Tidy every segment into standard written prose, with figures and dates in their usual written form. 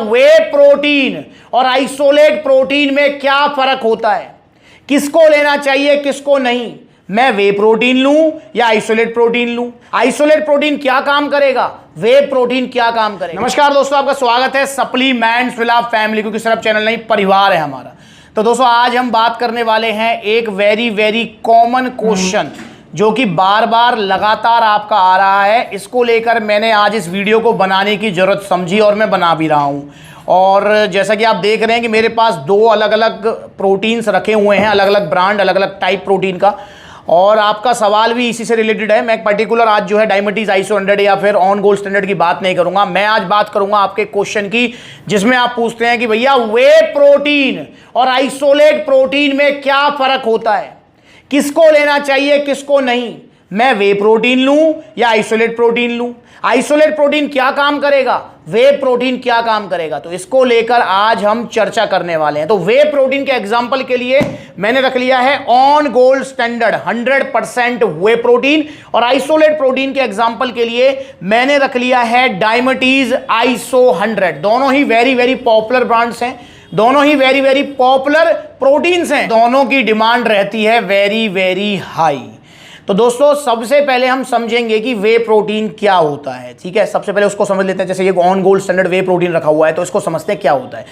वे protein और isolate protein में क्या फर्क होता है, किसको लेना चाहिए किसको नहीं, मैं वे प्रोटीन लूं या आइसोलेट प्रोटीन लूं, आइसोलेट प्रोटीन क्या काम करेगा, वे प्रोटीन क्या काम करेगा। नमस्कार दोस्तों, आपका स्वागत है सप्लीमेंट्स विद फैमिली, क्योंकि सिर्फ चैनल नहीं परिवार है हमारा। तो दोस्तों आज हम बात करने वाले हैं एक वेरी कॉमन क्वेश्चन जो कि बार बार लगातार आपका आ रहा है। इसको लेकर मैंने आज इस वीडियो को बनाने की जरूरत समझी और मैं बना भी रहा हूं। और जैसा कि आप देख रहे हैं कि मेरे पास दो अलग अलग प्रोटीन्स रखे हुए हैं, अलग अलग ब्रांड, अलग अलग टाइप प्रोटीन का। और आपका सवाल भी इसी से रिलेटेड है। मैं पर्टिकुलर आज जो है डायमिटीज आइसो 100 या फिर ऑन गोल्ड स्टैंडर्ड की बात नहीं करूंगा। मैं आज बात करूंगा आपके क्वेश्चन की, जिसमें आप पूछते हैं कि भैया वे प्रोटीन और आइसोलेट प्रोटीन में क्या फर्क होता है, किसको लेना चाहिए किसको नहीं, मैं वे प्रोटीन लूं या आइसोलेट प्रोटीन लूं, आइसोलेट प्रोटीन क्या काम करेगा, वे प्रोटीन क्या काम करेगा। तो इसको लेकर आज हम चर्चा करने वाले हैं। तो वे प्रोटीन के एग्जांपल के लिए मैंने रख लिया है on gold standard 100% way protein, और आइसोलेट प्रोटीन के एग्जांपल के लिए मैंने रख लिया है डायमिटीज आइसो 100। दोनों ही वेरी पॉपुलर ब्रांड्स हैं, दोनों ही वेरी पॉपुलर प्रोटीन्स हैं, दोनों की डिमांड रहती है वेरी हाई। तो दोस्तों सबसे पहले हम समझेंगे कि वे प्रोटीन क्या होता है। ठीक है, सबसे पहले उसको समझ लेते हैं। जैसे ये on gold standard way protein रखा हुआ है, तो इसको समझते हैं क्या होता है।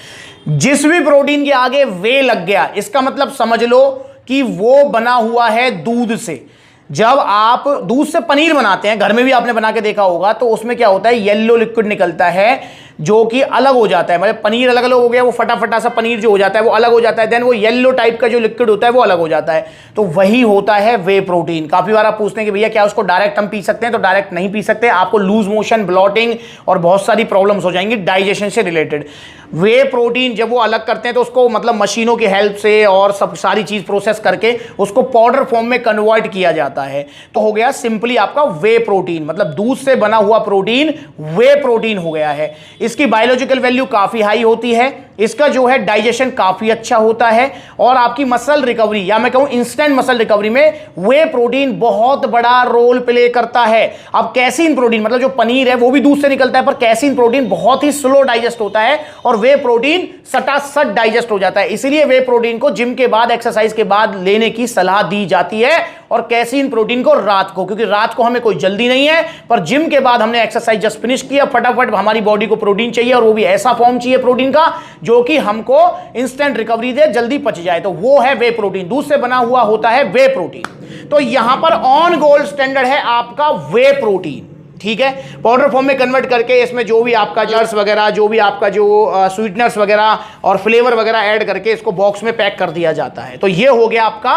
जिस भी प्रोटीन के आगे वे लग गया, इसका मतलब समझ लो कि वो बना हुआ है दूध से। जब आप दूध से पनीर बनाते हैं, घर में भी आपने बना के देखा होगा, तो उसमें क्या होता है, येलो लिक्विड निकलता है जो कि अलग हो जाता है। मतलब पनीर अलग अलग हो गया, वो फटा सा पनीर जो हो जाता है वो अलग हो जाता है। देन वो येलो टाइप का जो लिक्विड होता है वो अलग हो जाता है। तो वही होता है वे प्रोटीन। काफी बार आप पूछते हैं कि भैया क्या उसको डायरेक्ट हम पी सकते हैं, तो डायरेक्ट नहीं पी सकते, आपको लूज मोशन, ब्लॉटिंग और बहुत सारी प्रॉब्लम्स हो जाएंगी डाइजेशन से रिलेटेड। वे प्रोटीन जब वो अलग करते हैं तो उसको मतलब मशीनों की हेल्प से और सब सारी चीज प्रोसेस करके उसको पाउडर फॉर्म में कन्वर्ट किया जाता है। तो हो गया सिंपली आपका वे प्रोटीन, मतलब दूध से बना हुआ प्रोटीन वे प्रोटीन हो गया है। इसकी बायोलॉजिकल वैल्यू काफी हाई होती है, इसका जो है डाइजेशन काफी अच्छा होता है, और आपकी मसल रिकवरी या मैं कहूं इंस्टेंट मसल रिकवरी में वे प्रोटीन बहुत बड़ा रोल प्ले करता है। अब कैसीन प्रोटीन, मतलब जो पनीर है वो भी दूध से निकलता है, पर कैसीन प्रोटीन बहुत ही स्लो डाइजेस्ट होता है और वे प्रोटीन सटासट डाइजेस्ट हो जाता है। इसलिए वे प्रोटीन को जिम के बाद, एक्सरसाइज के बाद लेने की सलाह दी जाती है, और कैसीन प्रोटीन को रात को, क्योंकि रात को हमें कोई जल्दी नहीं है, पर जिम के बाद हमने एक्सरसाइज जस्ट फिनिश किया, फटाफट हमारी बॉडी को प्रोटीन चाहिए, और वो भी ऐसा फॉर्म चाहिए प्रोटीन का जो कि हमको इंस्टेंट रिकवरी दे, जल्दी पच जाए, तो वो है वे प्रोटीन। दूध से बना हुआ होता है वे प्रोटीन। तो यहां पर ऑन गोल्ड स्टैंडर्ड है आपका वे प्रोटीन। ठीक है, पाउडर फॉर्म में कन्वर्ट करके इसमें जो भी आपका जर्स वगैरह, जो भी आपका जो स्वीटनर्स वगैरह और फ्लेवर वगैरह ऐड करके इसको बॉक्स में पैक कर दिया जाता है। तो ये हो गया आपका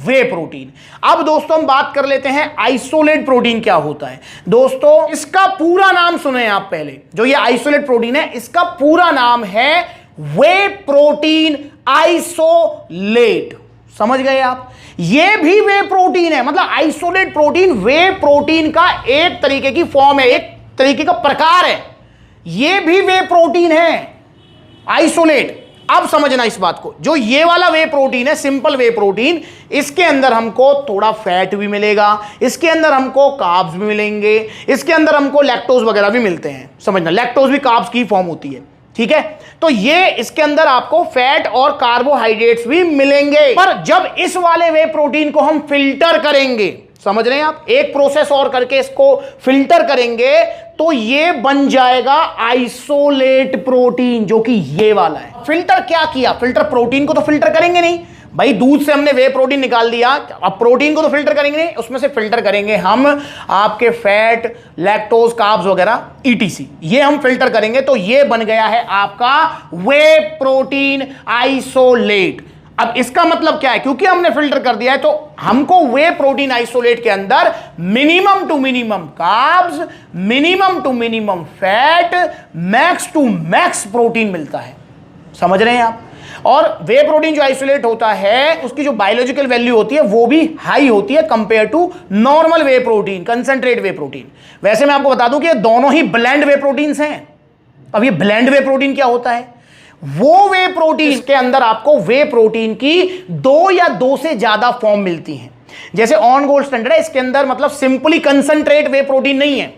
वे प्रोटीन। अब दोस्तों हम बात कर लेते हैं आइसोलेट प्रोटीन क्या होता है। दोस्तों इसका पूरा नाम सुने आप पहले, जो ये आइसोलेट प्रोटीन है इसका पूरा नाम है वे प्रोटीन आइसोलेट। समझ गए आप, ये भी वे प्रोटीन है, मतलब आइसोलेट प्रोटीन वे प्रोटीन का एक तरीके की फॉर्म है, एक तरीके का प्रकार है। ये भी वे प्रोटीन है आइसोलेट। अब समझना इस बात को, जो ये वाला वे प्रोटीन है, सिंपल वे प्रोटीन, इसके अंदर हमको थोड़ा फैट भी मिलेगा, इसके अंदर हमको कार्ब्स भी मिलेंगे, इसके अंदर हमको लैक्टोज वगैरह भी मिलते हैं। समझना, लैक्टोज भी कार्ब्स की फॉर्म होती है। ठीक है, तो ये इसके अंदर आपको फैट और कार्बोहाइड्रेट्स भी मिलेंगे। पर जब इस वाले वे प्रोटीन को हम फिल्टर करेंगे, समझ रहे हैं आप, एक प्रोसेस और करके इसको फिल्टर करेंगे, तो ये बन जाएगा आइसोलेट प्रोटीन, जो कि ये वाला है। फिल्टर क्या किया, फिल्टर प्रोटीन को तो फिल्टर करेंगे नहीं भाई, दूध से हमने वे प्रोटीन निकाल दिया, अब प्रोटीन को तो फिल्टर करेंगे नहीं, उसमें से फिल्टर करेंगे हम आपके फैट, लैक्टोज, कार्ब्स वगैरह ETC, ये हम फिल्टर करेंगे। तो ये बन गया है आपका वे प्रोटीन आइसोलेट। अब इसका मतलब क्या है, क्योंकि हमने फिल्टर कर दिया है तो हमको वे प्रोटीन आइसोलेट के अंदर minimum to minimum carbs, minimum to minimum fat, max to max protein मिलता है। समझ रहे हैं आप। और वे प्रोटीन जो आइसोलेट होता है उसकी जो बायोलॉजिकल वैल्यू होती है वो भी हाई होती है compare to normal whey protein, concentrate whey protein. वैसे मैं आपको बता दूं कि ये दोनों ही ब्लेंड वे प्रोटीन्स हैं। अब ये ब्लेंड वे प्रोटीन क्या होता है, वो वे प्रोटीन के अंदर आपको वे प्रोटीन की 2 या 2 से ज्यादा फॉर्म मिलती हैं। जैसे ऑन गोल्ड स्टैंडर्ड है, इसके अंदर मतलब सिंपली कंसंट्रेट वे प्रोटीन नहीं है,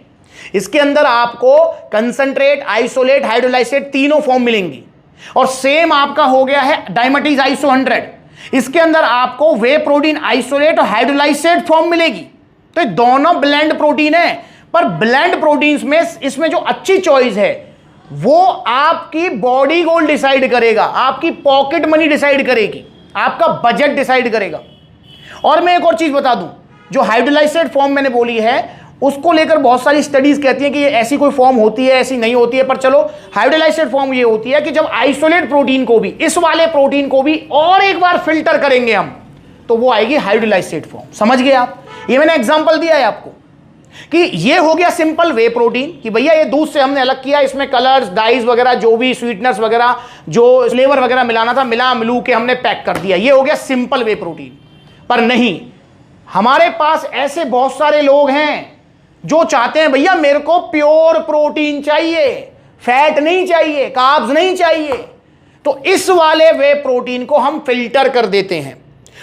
इसके अंदर आपको कंसंट्रेट, आइसोलेट, हाइड्रोलाइसेट तीनों फॉर्म मिलेंगी। और सेम आपका हो गया है डायमेटीज आइसो 100, इसके अंदर आपको वे प्रोटीन, आइसोलेट और हाइड्रोलाइसेट फॉर्म मिलेगी। तो दोनों ब्लेंड प्रोटीन है, पर ब्लेंड प्रोटीन्स में इसमें जो अच्छी चॉइस है वो आपकी बॉडी गोल डिसाइड करेगा, आपकी पॉकेट मनी डिसाइड करेगी, आपका बजट डिसाइड करेगा। और मैं एक और चीज बता दूं, जो हाइड्रोलाइसेट फॉर्म मैंने बोली है उसको लेकर बहुत सारी स्टडीज कहती हैं कि ऐसी कोई फॉर्म होती है, ऐसी नहीं होती है, पर चलो हाइड्रोलाइसेट फॉर्म ये होती है कि जब आइसोलेट प्रोटीन को भी, इस वाले प्रोटीन को भी और एक बार फिल्टर करेंगे हम, तो वो आएगी हाइड्रोलाइसेट फॉर्म। समझ गए आप? ये मैंने एग्जांपल दिया है आपको कि ये हो गया सिंपल वे प्रोटीन, कि भैया ये दूध से हमने अलग किया, इसमें कलर्स, डाइज वगैरह, जो भी स्वीटनर्स वगैरह, जो फ्लेवर वगैरह मिलाना था मिला मिलू के हमने पैक कर दिया, ये हो गया सिंपल वे प्रोटीन। पर नहीं, हमारे पास ऐसे बहुत सारे लोग हैं जो चाहते हैं भैया मेरे को प्योर प्रोटीन चाहिए, फैट नहीं चाहिए, कार्ब्स नहीं चाहिए, तो इस वाले वे प्रोटीन को हम फिल्टर कर देते हैं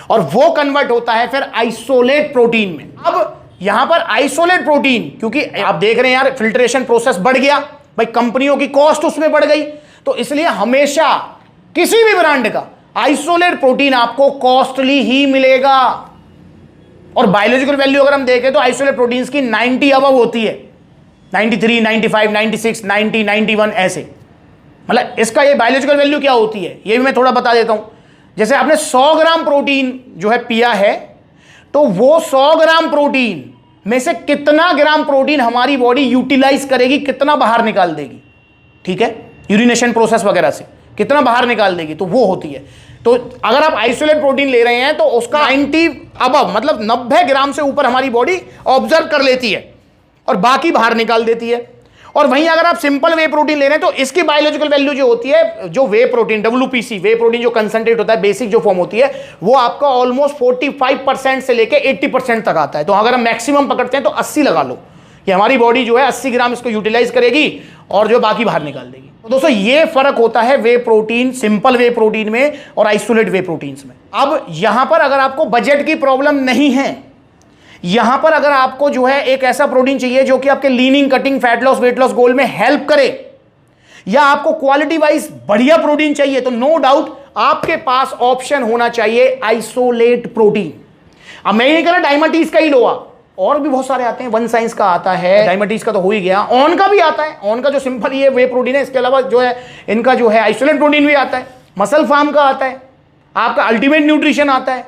और वो कन्वर्ट होता है फिर आइसोलेट प्रोटीन में। अब यहां पर आइसोलेट प्रोटीन, क्योंकि आप देख रहे हैं यार फिल्ट्रेशन प्रोसेस बढ़ गया भाई, कंपनियों की कॉस्ट उसमें बढ़ गई, तो इसलिए हमेशा किसी भी ब्रांड का आइसोलेट प्रोटीन आपको कॉस्टली ही मिलेगा। और बायोलॉजिकल वैल्यू अगर हम देखें तो आइसोलेट प्रोटीन्स की 90 अबव होती है, 93, 95, 96, 90, 91 ऐसे। मतलब इसका ये बायोलॉजिकल वैल्यू क्या होती है ये भी मैं थोड़ा बता देता हूं। जैसे आपने 100 ग्राम प्रोटीन जो है पिया है, तो वो 100 ग्राम प्रोटीन में से कितना ग्राम प्रोटीन हमारी बॉडी यूटिलाइज करेगी, कितना बाहर निकाल देगी, ठीक है, यूरिनेशन प्रोसेस वगैरह से कितना बाहर निकाल देगी, तो वो होती है। तो अगर आप आइसोलेट प्रोटीन ले रहे हैं तो उसका 90 अबव मतलब 90 ग्राम से ऊपर हमारी बॉडी ऑब्जर्व कर लेती है और बाकी बाहर निकाल देती है। और वहीं अगर आप सिंपल वे प्रोटीन ले रहे हैं तो इसकी बायोलॉजिकल वैल्यू जो होती है, जो वे प्रोटीन WPC, वे प्रोटीन जो कंसंट्रेट होता है, बेसिक जो फॉर्म होती है, वो आपका ऑलमोस्ट 45% से लेके 80% तक आता है। तो अगर हम मैक्सिमम पकड़ते हैं तो 80 लगा लो कि हमारी बॉडी जो है 80 ग्राम इसको यूटिलाइज करेगी और जो बाकी बाहर निकाल देगी। तो दोस्तों ये फर्क होता है वे प्रोटीन, सिंपल वे प्रोटीन में और आइसोलेट वे प्रोटीन्स में। अब यहां पर अगर आपको बजट की प्रॉब्लम नहीं है, यहां पर अगर आपको जो है एक ऐसा प्रोटीन चाहिए जो कि आपके leaning, cutting, fat loss, weight loss goal में हेल्प करे, या आपको क्वालिटी वाइज बढ़िया प्रोटीन चाहिए, तो नो डाउट आपके पास ऑप्शन होना चाहिए आइसोलेट प्रोटीन। अब मैं ये कह रहा डायमेटीज का ही लो आप, और भी बहुत सारे आते हैं, वन साइंस का आता है, डायमेटीज का तो हो ही गया, ऑन का भी आता है, ऑन का जो सिंपल ये वे प्रोटीन है, इसके अलावा जो है इनका जो है आइसोलेट प्रोटीन भी आता है, मसल फार्म का आता है, आपका अल्टीमेट न्यूट्रिशन आता है,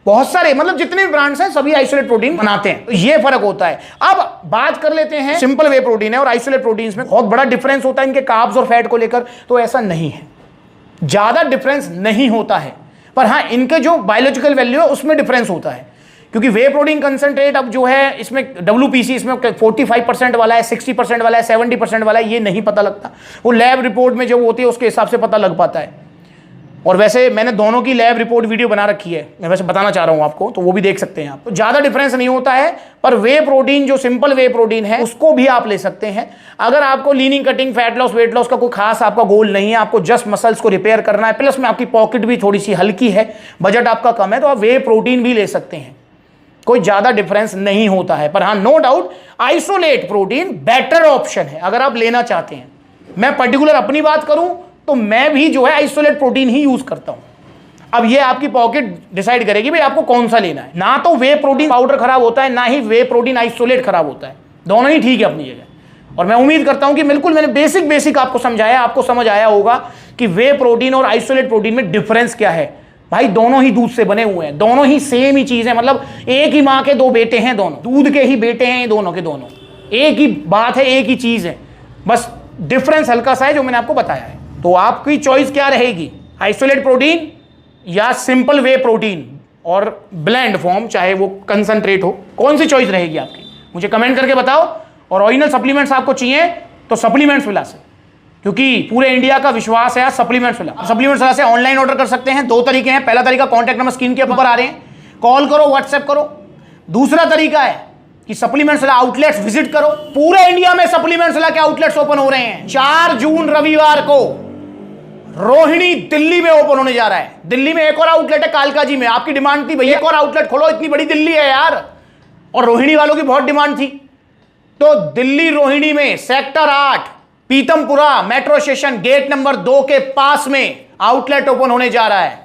बहुत सारे मतलब जितने भी ब्रांड्स हैं सभी आइसोलेट प्रोटीन बनाते हैं। तो ये फर्क होता है। अब बात कर लेते हैं सिंपल वे प्रोटीन है और आइसोलेट प्रोटीन्स में बहुत बड़ा डिफरेंस होता है इनके कार्ब्स और फैट को लेकर, तो ऐसा नहीं है, ज्यादा डिफरेंस नहीं होता है, पर हाँ इनके जो बायोलॉजिकल वैल्यू है उसमें डिफरेंस होता है। क्योंकि वे प्रोटीन कंसंट्रेट अब जो है इसमें WPC इसमें 45% वाला है, 60% वाला है, 70% वाला है, ये नहीं पता लगता, वो लैब रिपोर्ट में जो होती है उसके हिसाब से पता लग पाता है। और वैसे मैंने दोनों की लैब रिपोर्ट वीडियो बना रखी है, मैं वैसे बताना चाह रहा हूं आपको, तो वो भी देख सकते हैं आप। तो ज़्यादा डिफरेंस नहीं होता है, पर वे प्रोटीन जो सिंपल वे प्रोटीन है उसको भी आप ले सकते हैं। अगर आपको leaning, cutting, fat loss, weight loss का कोई खास आपका गोल नहीं है, आपको जस्ट मसल्स को रिपेयर करना है, प्लस में आपकी पॉकेट भी थोड़ी सी हल्की है, बजट आपका कम है, तो आप वे प्रोटीन भी ले सकते हैं, कोई ज़्यादा डिफरेंस नहीं होता है। पर हाँ no doubt isolate protein better option है अगर आप लेना चाहते हैं। मैं पर्टिकुलर अपनी बात करूं तो मैं भी जो है आइसोलेट प्रोटीन ही यूज करता हूं। अब ये आपकी पॉकेट डिसाइड करेगी भाई आपको कौन सा लेना है। ना तो वे प्रोटीन पाउडर खराब होता है, ना ही वे प्रोटीन आइसोलेट खराब होता है, दोनों ही ठीक है अपनी जगह। और मैं उम्मीद करता हूं कि बिल्कुल मैंने बेसिक आपको समझाया, आपको समझ आया होगा कि वे प्रोटीन और आइसोलेट प्रोटीन में डिफरेंस क्या है। भाई दोनों ही दूध से बने हुए हैं, दोनों ही सेम ही चीज है, मतलब एक ही माँ के दो बेटे हैं, दोनों दूध के ही बेटे हैं, दोनों के दोनों एक ही बात है, एक ही चीज है, बस डिफरेंस हल्का सा है जो मैंने आपको बताया है। तो आपकी चॉइस क्या रहेगी, आइसोलेट प्रोटीन या सिंपल वे प्रोटीन और ब्लेंड फॉर्म, चाहे वो कंसंट्रेट हो, कौन सी चॉइस रहेगी आपकी, मुझे कमेंट करके बताओ। और ओरिजिनल सप्लीमेंट्स आपको चाहिए तो सप्लीमेंट्स विला से, क्योंकि पूरे इंडिया का विश्वास है सप्लीमेंट्स विला। सप्लीमेंट्स विला से ऑनलाइन ऑर्डर कर सकते हैं, दो तरीके हैं। पहला तरीका कॉन्टैक्ट नंबर स्क्रीन के ऊपर आ रहे हैं, कॉल करो, व्हाट्सएप करो। दूसरा तरीका है कि सप्लीमेंट्स विला आउटलेट्स विजिट करो। पूरे इंडिया में सप्लीमेंट्स विला के आउटलेट्स ओपन हो रहे हैं। 4 जून रविवार को रोहिणी दिल्ली में ओपन होने जा रहा है। दिल्ली में एक और आउटलेट है कालकाजी में, आपकी डिमांड थी भैया एक और आउटलेट खोलो, इतनी बड़ी दिल्ली है यार, और रोहिणी वालों की बहुत डिमांड थी। तो दिल्ली रोहिणी में sector 8 Pitampura metro station gate number 2 के पास में आउटलेट ओपन होने जा रहा है।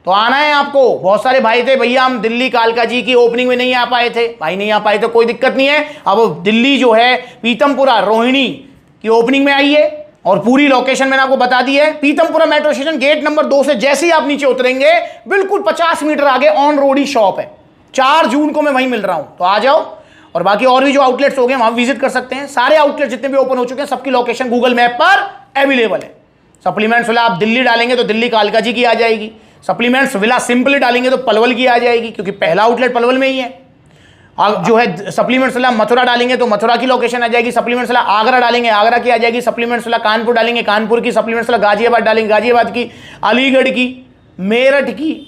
तो आना है आपको। बहुत सारे भाई थे भैया हम दिल्ली कालका जी की ओपनिंग में नहीं आ पाए थे, भाई नहीं आ पाए तो कोई दिक्कत नहीं है। अब दिल्ली जो है पीतमपुरा रोहिणी की ओपनिंग में आई है और पूरी लोकेशन मैंने आपको बता दी है। Pitampura metro station gate number 2 से जैसे ही आप नीचे उतरेंगे बिल्कुल 50 मीटर आगे ऑन रोड ही शॉप है। 4 जून को मैं वहीं मिल रहा हूं, तो आ जाओ। और बाकी और भी जो आउटलेट्स हो गए वहां विजिट कर सकते हैं। सारे आउटलेट जितने भी ओपन हो चुके हैं सबकी लोकेशन गूगल मैप पर अवेलेबल है। सप्लीमेंट्स विला आप दिल्ली डालेंगे तो दिल्ली कालका जी की आ जाएगी। सप्लीमेंट्स विला सिंपली डालेंगे तो पलवल की आ जाएगी, क्योंकि पहला आउटलेट पलवल में ही है। और जो है सप्लीमेंट्स विला मथुरा डालेंगे तो मथुरा की लोकेशन आ जाएगी। सप्लीमेंट्स विला आगरा डालेंगे आगरा की आ जाएगी। सप्लीमेंट्स विला कानपुर डालेंगे कानपुर की। सप्लीमेंट्स विला गाजियाबाद डालेंगे गाजियाबाद की। अलीगढ़ की, मेरठ की,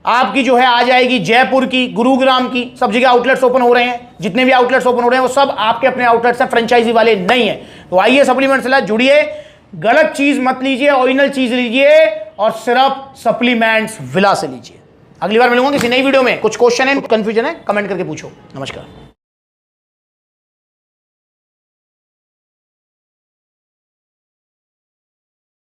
आपकी जो है आ जाएगी जयपुर की, गुरुग्राम की। सब जगह आउटलेट्स ओपन हो रहे हैं। जितने भी आउटलेट्स ओपन हो रहे हैं वो सब आपके अपने आउटलेट्स हैं, फ्रेंचाइजी वाले नहीं है। तो आइए सप्लीमेंट्स विला जुड़िए, गलत चीज मत लीजिए, ओरिजिनल चीज लीजिए और सिर्फ सप्लीमेंट्स विला से लीजिए। अगली बार मिलूंगा किसी नई वीडियो में। कुछ क्वेश्चन है, कुछ कंफ्यूजन है, कमेंट करके पूछो। नमस्कार।